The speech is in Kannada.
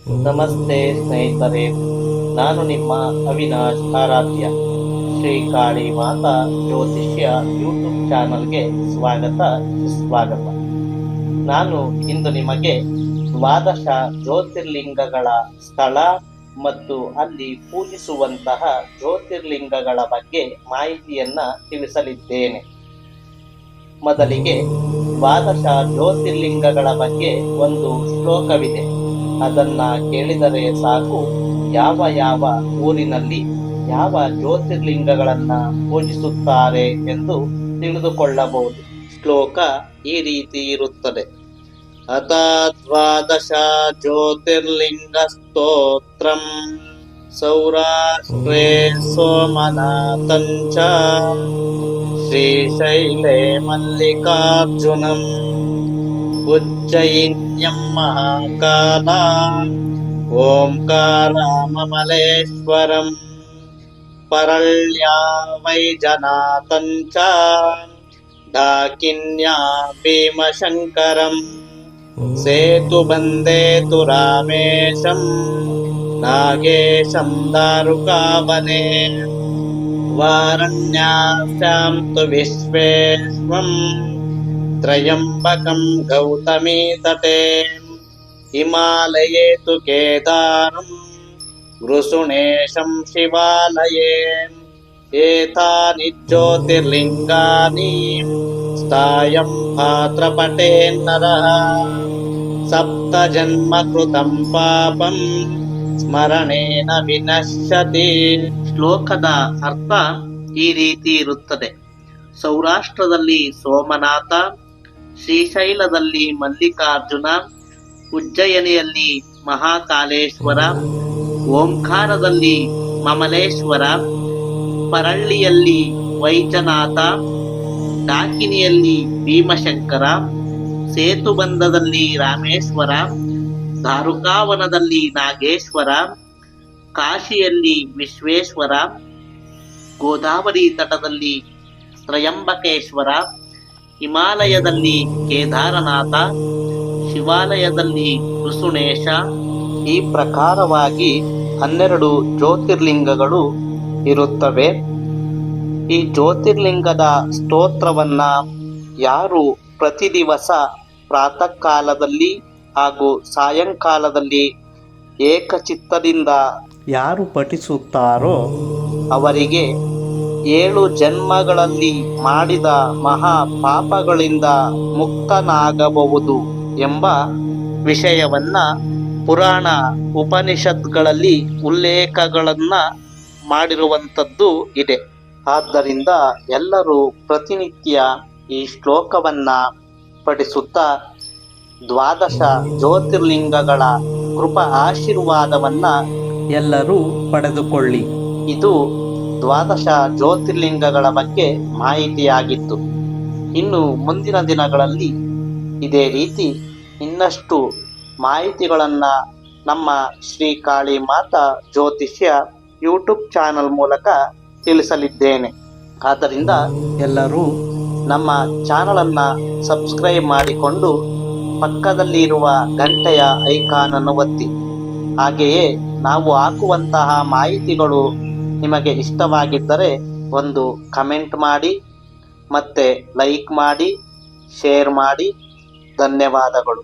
ನಮಸ್ತೆ ಸ್ನೇಹಿತರೆ, ನಾನು ನಿಮ್ಮ ಅವಿನಾಶ್ ಆರಾಧ್ಯ. ಶ್ರೀ ಕಾಳಿ ಮಾತಾ ಜ್ಯೋತಿಷ್ಯ ಯೂಟ್ಯೂಬ್ ಚಾನಲ್ಗೆ ಸ್ವಾಗತ. ನಾನು ಇಂದು ನಿಮಗೆ ದ್ವಾದಶ ಜ್ಯೋತಿರ್ಲಿಂಗಗಳ ಸ್ಥಳ ಮತ್ತು ಅಲ್ಲಿ ಪೂಜಿಸುವಂತಹ ಜ್ಯೋತಿರ್ಲಿಂಗಗಳ ಬಗ್ಗೆ ಮಾಹಿತಿಯನ್ನ ತಿಳಿಸಲಿದ್ದೇನೆ. ಮೊದಲಿಗೆ ದ್ವಾದಶ ಜ್ಯೋತಿರ್ಲಿಂಗಗಳ ಬಗ್ಗೆ ಒಂದು ಶ್ಲೋಕವಿದೆ. ಅದನ್ನ ಕೇಳಿದರೆ ಸಾಕು, ಯಾವ ಯಾವ ಊರಿನಲ್ಲಿ ಯಾವ ಜ್ಯೋತಿರ್ಲಿಂಗಗಳನ್ನ ಪೂಜಿಸುತ್ತಾರೆ ಎಂದು ತಿಳಿದುಕೊಳ್ಳಬಹುದು. ಶ್ಲೋಕ ಈ ರೀತಿ ಇರುತ್ತದೆ: ಅಥ ದ್ವಾದಶ ಜ್ಯೋತಿರ್ಲಿಂಗ ಸ್ತೋತ್ರಂ ಸೌರಾಷ್ಟ್ರೇ ಸೋಮನಾಥಂಚ ಶ್ರೀಶೈಲೇ ಮಲ್ಲಿಕಾರ್ಜುನಂ ಉಜ್ಜಯಿನ್ಯಂ ಮಹಾಕಾಲ ಓಂಕಾರಮಮಲೇಶ್ವರಂ ಪರಳ್ಯಾ ವೈಜನಾಥಂಚ ಡಾಕಿನ್ಯಾ ಭೀಮಶಂಕರಂ ಸೇತುಬಂಧೇತು ರಾಮೇಶಂ ನಾಗೇಶಂ ದಾರುಕಾವನೆ ವಾರಣ್ಯಾಸ್ಯಾಂ ತು ವಿಶ್ವೇಶ್ವಂ ತ್ರಯಂಬಕಂ ಗೌತಮೀ ತಟೇ ಹಿಮಾಲಯೇ ತು ಕೇದಾರಂ ವೃಷುಣೇಶಂ ಶಿವಾಲಯೇ ಏತಾನಿ ಜ್ಯೋತಿರ್ಲಿಂಗಾನಿ ಸ್ಥಾಯಂ ಭಾದ್ರಪಟೇ ನರಃ ಸಪ್ತ ಜನ್ಮ ಕೃತಂ ಪಾಪಂ ಸ್ಮರಣೇನ ವಿನಶ್ಯತಿ. ಶ್ಲೋಕದ ಅರ್ಥ ಈ ರೀತಿ ಇರುತ್ತದೆ: ಸೌರಾಷ್ಟ್ರದಲ್ಲಿ ಸೋಮನಾಥ, ಶ್ರೀಶೈಲದಲ್ಲಿ ಮಲ್ಲಿಕಾರ್ಜುನ, ಉಜ್ಜಯಿನಿಯಲ್ಲಿ ಮಹಾಕಾಲೇಶ್ವರ, ಓಂಕಾರದಲ್ಲಿ ಮಮಲೇಶ್ವರ, ಪರಳ್ಳಿಯಲ್ಲಿ ವೈಜನಾಥ, ಡಾಕಿನಿಯಲ್ಲಿ ಭೀಮಶಂಕರ, ಸೇತುಬಂಧದಲ್ಲಿ ರಾಮೇಶ್ವರ, ದಾರುಕಾವನದಲ್ಲಿ ನಾಗೇಶ್ವರ, ಕಾಶಿಯಲ್ಲಿ ವಿಶ್ವೇಶ್ವರ, ಗೋದಾವರಿ ತಟದಲ್ಲಿ ತ್ರಯಂಬಕೇಶ್ವರ, ಹಿಮಾಲಯದಲ್ಲಿ ಕೇದಾರನಾಥ, ಶಿವಾಲಯದಲ್ಲಿ ವೃಷುಣೇಶ. ಈ ಪ್ರಕಾರವಾಗಿ 12 ಜ್ಯೋತಿರ್ಲಿಂಗಗಳು ಇರುತ್ತವೆ. ಈ ಜ್ಯೋತಿರ್ಲಿಂಗದ ಸ್ತೋತ್ರವನ್ನ ಯಾರು ಪ್ರತಿ ದಿವಸ ಪ್ರಾತಃ ಕಾಲದಲ್ಲಿ ಹಾಗೂ ಸಾಯಂಕಾಲದಲ್ಲಿ ಏಕಚಿತ್ತದಿಂದ ಯಾರು ಪಠಿಸುತ್ತಾರೋ ಅವರಿಗೆ 7 ಜನ್ಮಗಳಲ್ಲಿ ಮಾಡಿದ ಮಹಾ ಪಾಪಗಳಿಂದ ಮುಕ್ತನಾಗಬಹುದು ಎಂಬ ವಿಷಯವನ್ನ ಪುರಾಣ ಉಪನಿಷತ್ಗಳಲ್ಲಿ ಉಲ್ಲೇಖಗಳನ್ನ ಮಾಡಿರುವಂಥದ್ದು ಇದೆ. ಆದ್ದರಿಂದ ಎಲ್ಲರೂ ಪ್ರತಿನಿತ್ಯ ಈ ಶ್ಲೋಕವನ್ನ ಪಠಿಸುತ್ತಾ ದ್ವಾದಶ ಜ್ಯೋತಿರ್ಲಿಂಗಗಳ ಕೃಪಾ ಆಶೀರ್ವಾದವನ್ನ ಎಲ್ಲರೂ ಪಡೆದುಕೊಳ್ಳಿ. ಇದು ದ್ವಾದಶ ಜ್ಯೋತಿರ್ಲಿಂಗಗಳ ಬಗ್ಗೆ ಮಾಹಿತಿಯಾಗಿತ್ತು. ಇನ್ನು ಮುಂದಿನ ದಿನಗಳಲ್ಲಿ ಇದೇ ರೀತಿ ಇನ್ನಷ್ಟು ಮಾಹಿತಿಗಳನ್ನ ನಮ್ಮ ಶ್ರೀ ಕಾಳಿ ಮಾತಾ ಜ್ಯೋತಿಷ್ಯ ಯೂಟ್ಯೂಬ್ ಚಾನಲ್ ಮೂಲಕ ತಿಳಿಸಲಿದ್ದೇನೆ. ಆದ್ದರಿಂದ ಎಲ್ಲರೂ ನಮ್ಮ ಚಾನಲನ್ನು ಸಬ್ಸ್ಕ್ರೈಬ್ ಮಾಡಿಕೊಂಡು ಪಕ್ಕದಲ್ಲಿ ಇರುವ ಗಂಟೆಯ ಐಕಾನ್ ಅನ್ನು ಒತ್ತಿ. ಹಾಗೆಯೇ ನಾವು ಹಾಕುವಂತಹ ಮಾಹಿತಿಗಳು ನಿಮಗೆ ಇಷ್ಟವಾಗಿದ್ದರೆ ಒಂದು ಕಮೆಂಟ್ ಮಾಡಿ, ಮತ್ತೆ ಲೈಕ್ ಮಾಡಿ, ಶೇರ್ ಮಾಡಿ. ಧನ್ಯವಾದಗಳು.